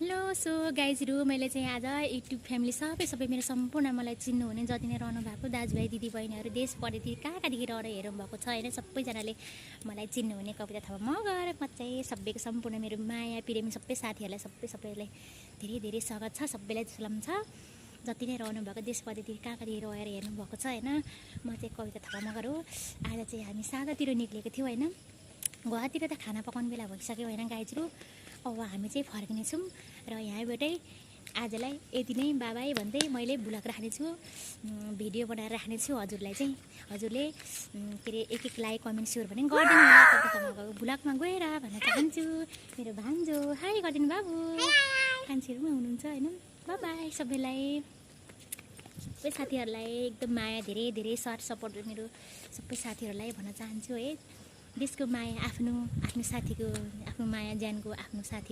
Hello so गाइजहरू मैले चाहिँ आज युट्युब फ्यामिली सबै मेरो सम्पूर्ण मलाई चिन्नुहुने जति नै रहनु भएको दाजुभाइ दिदीबहिनीहरू देश परदेश कहाँदेखि रहेर हेर्नु भएको छ होइन सबैजनाले मलाई चिन्नुहुने कविता थापा मगर म चाहिँ सबैको सम्पूर्ण मेरो माया प्रेमी सबै साथीहरूलाई सबैलाई धेरै धेरै स्वागत छ सबैलाई सलाम छ जति नै रहनु भएको देश परदेश कहाँदेखि रहेर हेर्नु भएको छ होइन म चाहिँ कविता थापा मगर हो। आज चाहिँ हामी साँझतिर निक्लेको थियौँ होइन गुवाहाटीतिर त खाना पकाउने बेला भइसक्यो होइन गाइजहरू। अब हामी चाहिँ फर्किनेछौँ र यहाँबाटै आजलाई यति नै बाबाई भन्दै मैले भ्लग राख्नेछु भिडियो बनाएर राख्नेछु हजुरलाई चाहिँ हजुरले के अरे एक लाइक कमेन्ट सेयर पनि गरिदिनु होला भ्लगमा गएर भन्न चाहन्छु। मेरो भान्जो हाई गरिदिनु बाबु कान्छीहरू पनि हुनुहुन्छ होइन बाबाई सबैलाई सबै साथीहरूलाई एकदम माया धेरै धेरै साथ सपोर्ट मेरो सबै साथीहरूलाई भन्न चाहन्छु है। देशको माया आफ्नो साथीको आफ्नो माया ज्यानको आफ्नो साथी